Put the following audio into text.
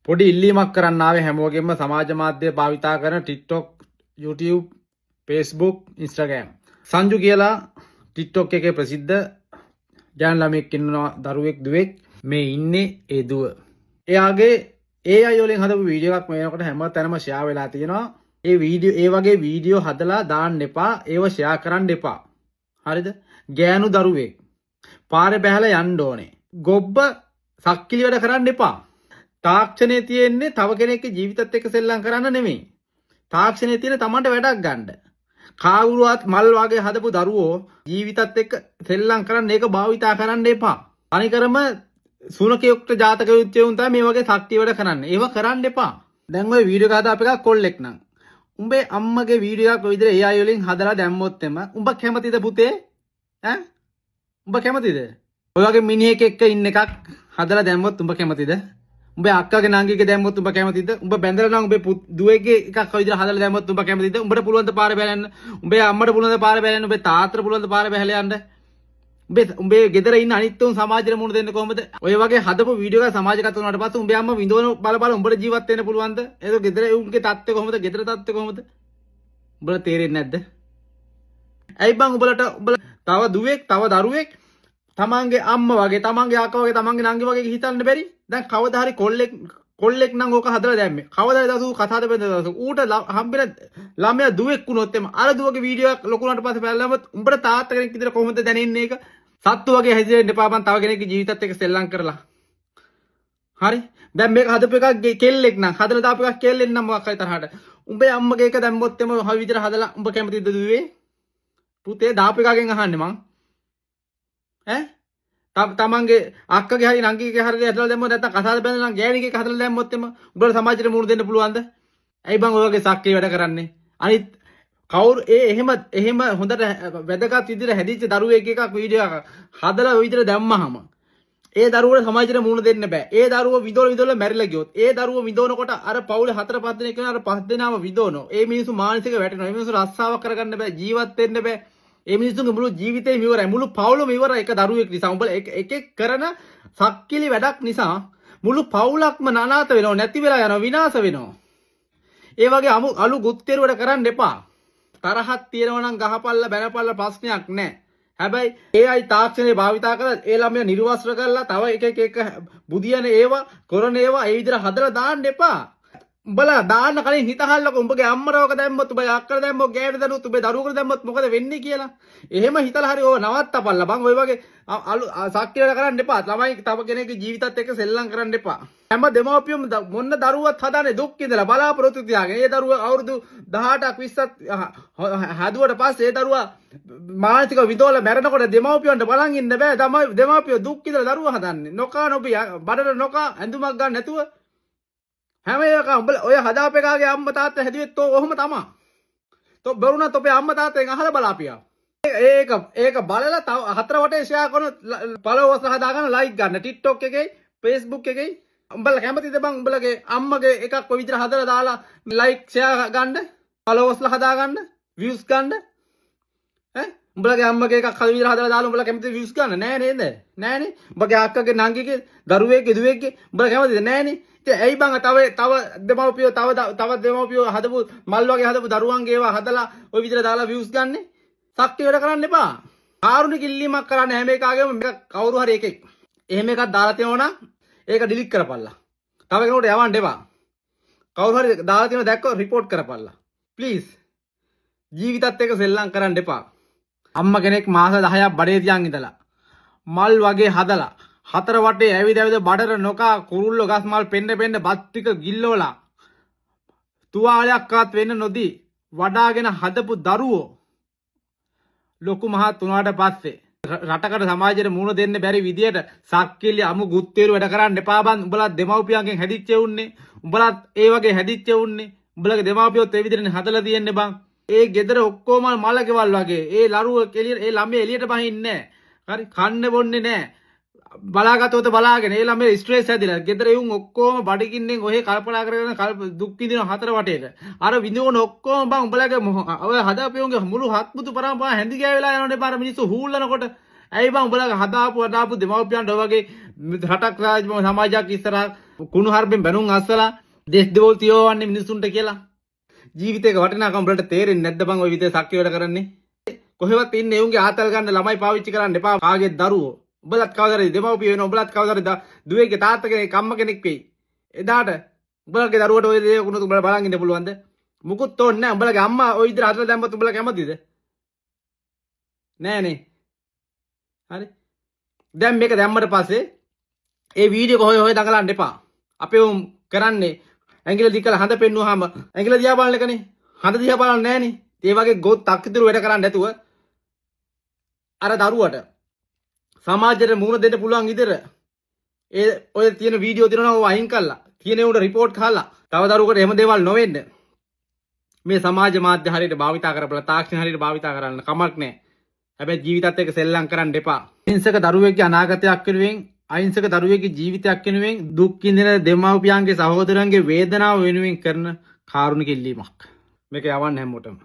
පොඩි ඉල්ලීමක් කරන්න ආවේ හැමෝගෙම සමාජ මාධ්‍ය භාවිතා කරන TikTok, YouTube, Facebook, Instagram. Sanju කියලා TikTok එකේ ප්‍රසිද්ධ ගෑනු ළමෙක් ඉන්නවා දරුවෙක් දුවෙක් මේ ඉන්නේ ඒ දුව. එයාගේ AI වලින් හදපු වීඩියෝ එකක් මේ වෙනකොට හැම තැනම ෂෙයා වෙලා තියෙනවා. ඒ වගේ වීඩියෝ හදලා දාන්න එපා. ඒව ෂෙයා කරන්න එපා. හරිද? ගෑනු දරුවෙක් පාරේ බැහැලා යන්න ඕනේ. ගොබ්බ සක්කිලි වැඩ කරන්න එපා. තාක්ෂණයේ තියෙන්නේ තව කෙනෙක්ගේ ජීවිතත් එක්ක සෙල්ලම් කරන්න නෙමෙයි. තාක්ෂණයේ තියෙන තමන්ට වැඩක් ගන්න. කාවුරුවත් මල් වගේ හදපු දරුවෝ ජීවිතත් එක්ක සෙල්ලම් කරන්න ඒක භාවිතා කරන්න එපා. අනිකරම සුනකයොක්ට ජාතක යුද්ධයුන් තමයි මේ වගේ සක්ටි වැඩ කරන්නේ. ඒව කරන්න එපා. දැන් ඔය වීඩියෝ එක හදාපු එක කොල්ලෙක් නම් උඹේ අම්මගේ වීඩියෝ එකක් ඔය විදිහට AI වලින් හදලා දැම්මොත් එම උඹ කැමතිද පුතේ? ඈ? උඹ කැමතිද? ඔය වගේ මිනිහෙක් එක්ක ඉන්න එකක් හදලා දැම්මොත් උඹ කැමතිද? උඹේ අක්කගේ නංගිගේ දැම්මොත් උඹ කැමතිද? උඹ බැඳලා නම් උඹේ දුවේගේ එකක් ඔය විදිහට හදලා දැම්මොත් උඹ කැමතිද? උඹට පුළුවන් ද පාරේ බැලන්න? උඹේ අම්මට පුළුවන් ද පාරේ බැලන්න? උඹේ තාත්තට පුළුවන් ද පාරේ බැහැලා යන්න? උඹේ ගෙදර ඉන්න අනිත් උන් සමාජයට මුණ දෙන්න කොහමද? ඔය වගේ හදපු වීඩියෝ එක සමාජගත වුණාට පස්සේ උඹේ අම්මා විඳවන බල උඹට ජීවත් වෙන්න පුළුවන්ද? ඒක ගෙදර උන්ගේ තාත්තේ කොහමද? ගෙදර තාත්තේ කොහමද? උඹට තේරෙන්නේ නැද්ද? ඇයි බං උඹලට තව දුවෙක් තව දරුවෙක් තමන්ගේ අම්මා වගේ තමන්ගේ අක්කා වගේ තමන්ගේ නංගි වගේ හිතන්න බැරි? දැන් කවදා හරි කොල්ලෙක් නම් ඕක හදලා දැම්මේ. කවදා හරි දවසක කතාද බෙන්ද දවසක ඌට හම්බෙන ළමයා දුවෙක් වුණොත් එම අර දුවගේ වීඩියෝ එක ලොකු වුණාට පස්සේ බලලම උඹට තාත්තා කෙනෙක් විතර කොහොමද දැනෙන්නේ ඒක? සත්තු වගේ හැදිරෙන්න එපා බං තව කෙනෙක්ගේ ජීවිතත් එක්ක සෙල්ලම් කරලා. හරි? දැන් මේක හදපු එකක් කෙල්ලෙක් නම් හදලා දාපු එකක් කෙල්ලෙක් නම් මොකක් හරි තරහට. උඹේ අම්මගේ එක දැම්මොත් එම හවි විතර හදලා උඹ කැමතිද දුවේ? පුතේ දාපු එකගෙන් අහන්නේ මං. ඈ? තමන්ගේ අක්කගේ හරි නංගිගේ හරි හදලා දැම්මොත් නැත්නම් කතාද බැඳලා නම් ගෑණිගේ හදලා දැම්මොත් එම උඹලා සමාජයට මුණ දෙන්න පුළුවන්ද? ඇයි බං ඔය වගේ සක්කේ වැඩ කරන්නේ? අනිත් කවුරු එහෙම හොඳට වැදගත් විදිහට හැදිච්ච දරුවෙක් එකක් වීඩියෝ එකක් හදලා ඔය විදිහට දැම්මහම ඒ දරුවට සමාජයට මුණ දෙන්න බෑ. ඒ දරුවෝ විදෝල මැරිලා ගියොත් ඒ දරුවෝ විදෝනකොට අර පවුලේ 4-5 දෙනෙක් වෙන අර 5 දෙනාම විදෝනෝ. ඒ මිනිස්සු මානසික වැටෙනවා. ඒ මිනිස්සු රස්සාවක් කරගන්න බෑ. ජීවත් වෙන්න බෑ. ඒ මිනිස්සුන්ගේ මුළු ජීවිතේම ඉවරයි. මුළු පවුලම ඉවරයි එක දරුවෙක් නිසා. උඹලා එක කරන සක්කිලි වැඩක් නිසා මුළු පවුලක්ම අනාථ වෙනවා, නැති වෙලා යනවා, විනාශ වෙනවා. ඒ වගේ අලු ගුත්තේරුවට කරන්න එපා. තරහක් තියෙනවා නම් ගහපල්ලා බැනපල්ලා ප්‍රශ්නයක් නැහැ. හැබැයි AI තාක්ෂණය භාවිතා කරලා ඒ ළමයා නිර්වස්ත්‍ර කරලා තව එක බුදියන ඒවා කරන ඒවා ඒ විදිහට හදලා දාන්න එපා. උඹලා දාන්න කලින් හිතහල්ලකෝ උඹගේ අම්මරවක දැම්මොත් උඹගේ අක්කට දැම්මොත් ගෑනට දැම්මොත් උඹේ දරුවෙකුට දැම්මොත් මොකද වෙන්නේ කියලා. එහෙම හිතලා හරි ඕව නවත්තපල්ලා බං. ඔය වගේ සක්කිලට කරන්න එපා. ළමයි තව කෙනෙක්ගේ ජීවිතත් එක්ක සෙල්ලම් කරන්න එපා. හැම දෙමව්පියොම මොන්න දරුවත් හදාන්නේ දුක් ඉඳලා බලාපොරොත්තු තියාගෙන. ඒ දරුවා අවුරුදු 18ක් 20ක් හදුවට පස්සේ ඒ දරුවා මානසික විදෝල මැරෙනකොට දෙමව්පියන්ට බලන් ඉන්න බෑ. තමයි දෙමව්පියෝ දුක් ඉඳලා දරුවා හදන්නේ. නොකා නොබි බඩට නොකා ඇඳුමක් ගන්න නැතුව හැම එකම උඹලා ඔය හදාපේකාගේ අම්මා තාත්තා හැදුවෙත් ඔහොම තමයි. තෝ බරුණත් ඔබේ අම්මා තාත්තෙන් අහලා බලාපියා. ඒක බලලා තව හතර වටේ ෂෙයා කරන ෆලෝවර්ස් හදාගන්න ලයික් ගන්න TikTok එකේ Facebook එකේ උඹලා කැමතිද බං උඹලගේ අම්මගේ එකක් ඔය විදිහට හදලා දාලා ලයික් ෂෙයා ගන්න ෆලෝවර්ස් හදාගන්න views ගන්න ඈ උඹලගේ අම්මගේ එකක් හදලා විදිහට හදලා දාලා උඹලා කැමතිද views ගන්න නෑ නේද නෑනේ උඹගේ අක්කගේ නංගිගේ දරුවෙක්ගේ දුවෙක්ගේ උඹලා කැමතිද නෑනේ ඉතින් ඇයි බං තව දෙමව්පියෝ තව දෙමව්පියෝ හදපු මල් වගේ හදපු දරුවන්ගේ ඒවා හදලා ඔය විදිහට දාලා views ගන්නෙ සක්ටි වැඩ කරන්න එපා. කාරුණික ඉල්ලීමක් කරන්න හැම එකාගේම මේක කවුරු හරි එකෙක්. එහෙම එකක් දාලා තියෙනවා නම් ඒක ඩිලීට් කරපල්ලා. තව කෙනෙකුට යවන්න එපා. කවුරු හරි දාලා තියෙනවා දැක්කෝ රිපෝට් කරපල්ලා. ප්ලීස්. ජීවිතත් එක්ක සෙල්ලම් කරන්න එපා. අම්මා කෙනෙක් මාස 10ක් බඩේ තියන් ඉඳලා මල් වගේ හදලා හතර වටේ ඇවිද බඩර නොකා කුරුල්ල ගස් මල් පෙන්න බත් ටික ගිල්ලවලා තුවාලයක්වත් වෙන්න නොදී වඩාගෙන හදපු දරුවෝ ලොකු මහත් වුණාට පස්සේ රටකට සමාජයට මුණ දෙන්න බැරි විදියට සක්කිලි අමු ගුත්තේරු වැඩ කරන්න එපා බං. උඹලා දෙමව්පියන්ගෙන් හැදිච්ච උන්නේ. උඹලා ඒ වගේ හැදිච්ච උන්නේ. උඹලගේ දෙමව්පියොත් ඒ විදිහට හදලා තියෙන්නේ බං. ඒ ගෙදර ඔක්කොම මලකෙවල් වගේ. ඒ ලරුව ඒ ළමයා එළියට බහින්නේ නැහැ. හරි කන්න බොන්නේ නැහැ. බලාගත්තොත් බලාගෙන ඒ ළමයා ස්ට්‍රෙස් හැදිලා ගෙදර එවුන් ඔක්කොම බඩගින්නෙන් ඔහෙ කල්පනා කරගෙන දුක් විඳින හතර වටේට අර විඳින ඔක්කොම බං උඹලගේ ඔය හදාපියුන්ගේ මුළු හත්මුතු පරම්පරාව හැඳි ගෑවිලා යනකොට බාර මිනිස්සු හූල්ලනකොට ඇයි බං උඹලගේ හදාපු දෙමව්පියන්ට ඔය වගේ රටක් සමාජයක් ඉස්සරහ කුණු හර්බෙන් බැනුම් අස්සලා දේශ දෙවල් තියවන්නේ මිනිසුන්ට කියලා. ජීවිතේක වටිනාකම වලට තේරෙන්නේ නැද්ද බං ඔය විදිහට සක්‍රිය වැඩ කරන්නේ? කොහෙවත් ඉන්නේ උන්ගේ ආතල් ගන්න ළමයි පාවිච්චි කරන්න එපා. කාගේ දරුවෝ. උඹලත් කවදාද දෙමව්පියෝ වෙනවා. උඹලත් කවදාද දුවේගේ තාත්තා කෙනෙක් අම්මා කෙනෙක් වෙයි. එදාට උඹලගේ දරුවට ඔය දේ වුණොත් උඹලා බලන් ඉන්න පුළුවන්ද? මුකුත් ඕනේ නැහැ. උඹලගේ අම්මා ඔය විදිහට අතල දැම්මත් උඹලා කැමතිද? නෑනේ. හරි. දැන් මේක දැම්මට පස්සේ ඒ වීඩියෝ කොහොය හොය දඟලන්න එපා. අපේ උන් කරන්නේ ඇඟිලි දිකලා හඳ පෙන්නුවාම ඇඟිලි දිහා බලන එකනේ. හඳ දිහා බලන්නේ නැහනේ. ඒ වගේ ගොත් අක්කිතුරු වැඩ කරන්නේ නැතුව අර දරුවට සමාජයට මුහුණ දෙන්න පුළුවන් විදිහට ඒ ඔය තියෙන වීඩියෝ දිනනවා ඔය අයින් කළා. තියෙන උන්ට රිපෝට් කරලා තව දරුවකට එහෙම දේවල් නොවෙන්න මේ සමාජ මාධ්‍ය හරියට භාවිතා කරපලා තාක්ෂණ හරියට භාවිතා කරන්න කමක් නැහැ. හැබැයි ජීවිතත් එක්ක සෙල්ලම් කරන්න එපා. අහිංසක දරුවෙක්ගේ අනාගතයක් වෙනුවෙන් අහිංසක දරුවෙක්ගේ ජීවිතයක් වෙනුවෙන් දුක් විඳින දෙමව්පියන්ගේ සහෝදරයන්ගේ වේදනාව වෙනුවෙන් කරන කාරුණික ඉල්ලීමක්. මේක යවන්න හැමෝටම.